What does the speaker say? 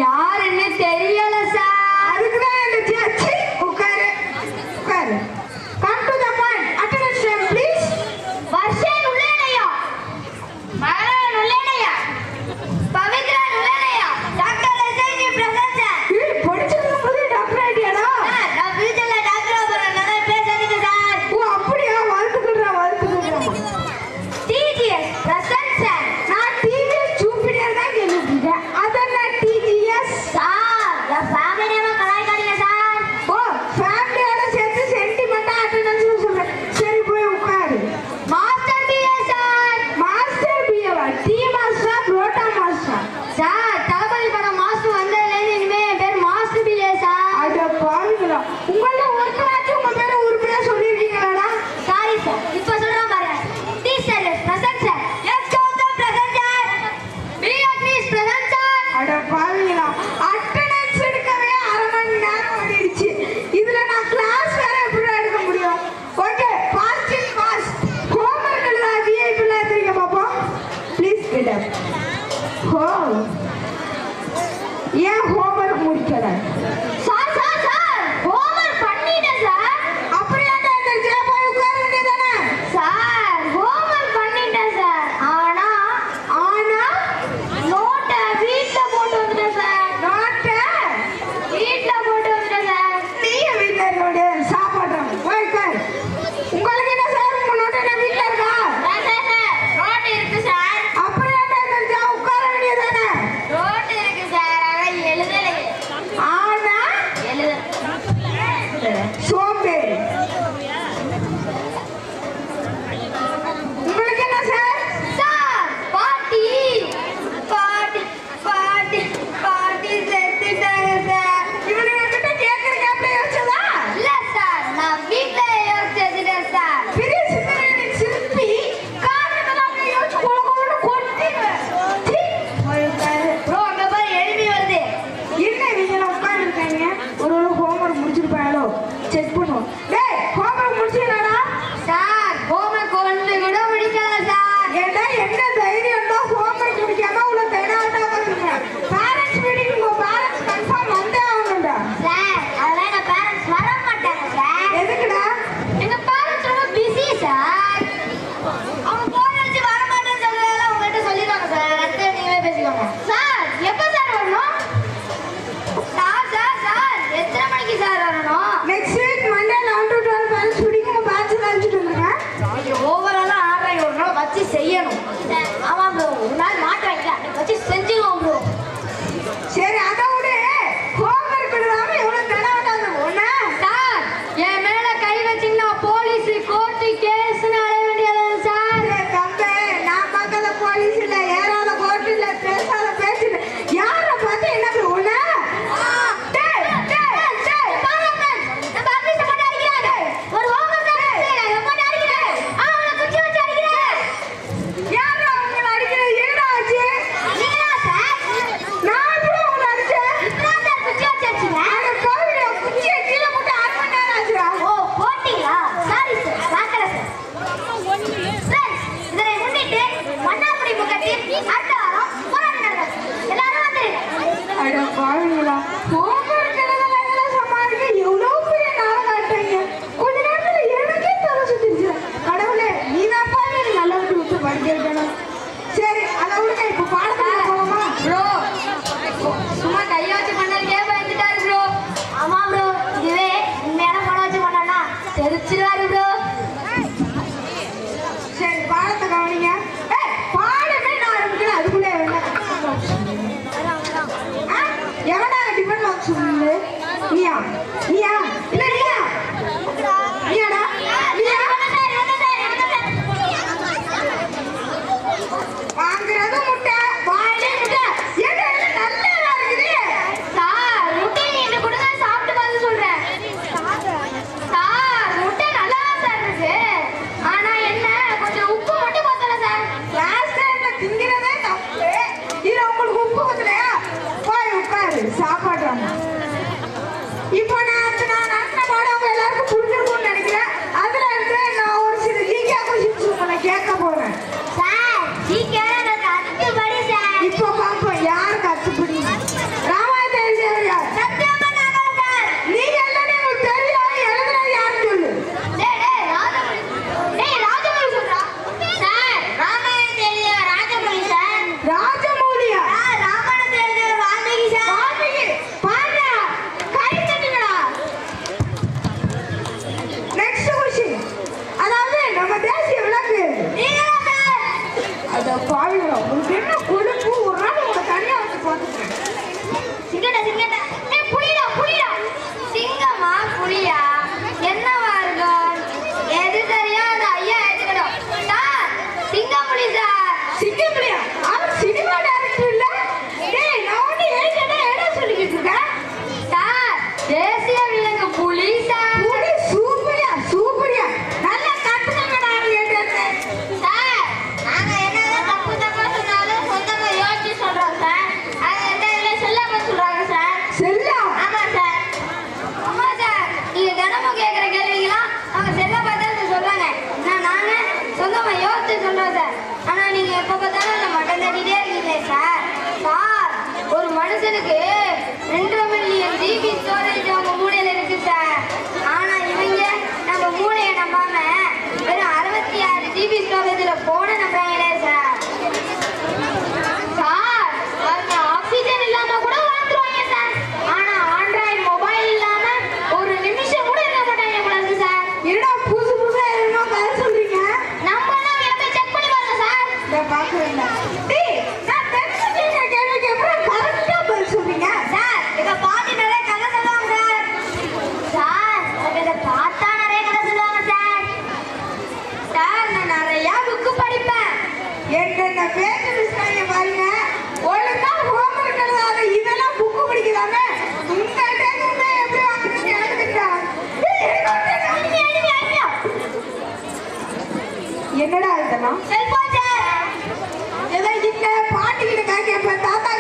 யாருன்னு தெரியல சார். அதுக்குதான் இந்த ஜட்ஜி உட்காரு உட்காரு. Come to the point. Attendance time please. Varshan உள்ளேனையா, மகன் உள்ளேனையா, பவித்ரா உள்ளேனையா, டாக்டர் எஸ்ஐஜி பிரசன்ட் சார். படிச்சிருக்கும் போது டாக்டர் ஐடியாடா. நான் ஃபியூச்சர்ல டாக்டர் ஆகறேன். நான் பேசாதீங்க சார். அடுத்த வாரம் போராட்டம் நடக்கும். எல்லாரும் வந்துருங்க. அட பாருங்களா, ஹோம்ஒர்க் எழுதலாம் சமாளிக்க எவ்வளவு பெரிய நாள் காட்டுறீங்க. கொஞ்ச நேரத்துல எனக்கே தலை சுத்திருச்சு. கடவுளே, நீ தான் பாரு நல்லவங்க விட்டு படிக்க வைக்கணும். சரி, அதை விடுங்க. இப்ப பாடத்துக்கு போகலாமா? ப்ரோ சும்மா கையை வச்சு பண்ணதுக்கே பயந்துட்டாரு ப்ரோ. ஆமா ப்ரோ, இதுவே உண்மையான பணம் வச்சு பண்ணா தெரிச்சிருவாரு ப்ரோ. சரி, பாடத்தை கவனிங்க. பாடமே நான் ஆரம்பிக்கல, அதுக்குள்ள எவனா டிஃபன் பாக்ஸ் சொல்லு? நீயா நீயா இல்ல நீயா நீயாடா நீயா? வாங்குறது முட்டை, வாயிலே முட்டை. ஏங்க நல்லா இருக்குது சார். முட்டை நீங்க கொடுங்க, சாப்பிட்டு பார்த்து சொல்றேன். சார் முட்டை நல்லா தான் சார் இருக்கு. ஆனா என்ன கொஞ்சம் உப்பு மட்டும் பத்தல சார். கிளாஸ் டைம்ல திங்கிறதே தப்பு. இதுல உங்களுக்கு உப்பு பத்தலையா? போய் உட்காரு, சாப்பாடுறாங்க. இப்போ நான் நடத்தின பாடம் அவங்க எல்லாருக்கும் புரிஞ்சிருக்கும்னு நினைக்கிறேன். அதுல இருந்து நான் ஒரு சில ஜிகே கொஸ்டின்ஸ் உங்களை கேட்க போறேன். சார் சீக்கிரம் கத்துபடி சார். இப்போ பார்ப்போம் யார் கத்துப்படி. ராமாயணத்தை எழுதியவர் யார்? சத்தியமா நாங்க சார். நீங்க எல்லாரும் உங்களுக்கு தெரியும். எழுதுறது யாருன்னு சொல்லு. டேய் ராஜமௌலி சொல்றா. சார் ராமாயணத்தை எழுதிய ராஜமௌலி சார். ராஜமௌலியா? ராமாயணத்தை எழுதிய வால்மீகி சார். வால்மீகி. பாருடா, கை தட்டுங்கடா. Next question. அதாவது நம்ம தேசிய விலங்கு நீங்களா சார்? அத பாருங்க. உங்களுக்கு என்ன கொழுப்பு? ஒரு நாள் உங்களை தனியா வச்சு பார்த்துக்கிறேன். சிங்கடா சிங்கடா. டேய் புலிடா புலிடா. சிங்கமா புலியா என்னவா இருக்கும்? எது தெரியும் அது ஐயா ஏத்துக்கணும். Sir Singampuli sir. சிங்கப்பிள்ளையா? அவர் சினிமா டைரக்டர் இல்ல? டேய், நான் ஒண்ணு ஏஜெண்டா என்ன சொல்லிக்கிட்டு இருக்கேன்? சார் தேசிய விலங்கு புலி சார். புலி சூப்பரியா சூப்பரியா. நல்லா கத்துக்கங்கடா ஏஜெண்டா. சார் நாங்க என்னதான் தப்பு தப்பா சொன்னாலும் சொந்தமா யோசிச்சு சொல்றோம் சார். அது என்ன சொல்லாம சொல்றாங்க சார். செல்லா. ஆமா சார். ஆமா சார். நீங்க தினமும் கேட்கிற கேள்விங்களாம் அவங்க செல்ல பார்த்து சொல்றாங்க. நாங்க சொந்தமா யோசிச்சு சொல்றோம் சார். ஆனா நீங்க எப்ப பார்த்தாலும் அந்த மட்டன் தட்டிட்டே இருக்கீங்களே சார். சார் ஒரு மனுஷனுக்கு 2 மில்லியன் ஜிபி ஸ்டோரேஜ் அவங்க மூளையில இருக்கு சார். ஆனா இவங்க நம்ம மூளையை நம்பாம வெறும் 66 ஜிபி ஸ்டோரேஜ்ல போன நம்புறாங்களே சார். சார் அவங்க ஆக்சிஜன் இல்லாம கூட வாழ்ந்துருவாங்க சார். ஆனா ஆண்ட்ராய்டு மொபைல் இல்லாம ஒரு நிமிஷம் கூட இருக்க மாட்டாங்க போல இருக்கு சார். என்னடா புதுசு புதுசா என்னமோ கதை சொல்றீங்க? நம்ம எல்லாம் போய் செக் பண்ணி பாருங்க சார். இத பாக்குறேன்டா. டேய், நான் தெரிஞ்சு கேக்குற கேள்விக்கு அப்புறம் கரெக்டா பதில் சொல்றீங்க. சார் எங்க பாட்டி நிறைய கதை சொல்லுவாங்க சார். சார் எங்க தாத்தா நிறைய கதை சொல்லுவாங்க சார். சார் நான் நிறைய புக்கு படிப்பேன். என்னென்ன பேச்சு மிஸ்டாங்க பாருங்க. ஒழுங்கா ஹோம்ஒர்க் எழுதாத இதெல்லாம் புக்கு படிக்கிறாங்க. உங்க டேக்குமே எப்படி வாங்குறீங்க எனக்கு தெரியாது. டேய், என்னடா இதெல்லாம்? Cellphone sir. ஏதோ இந்த பாட்டிக்கிட்ட கேட்க தாத்தா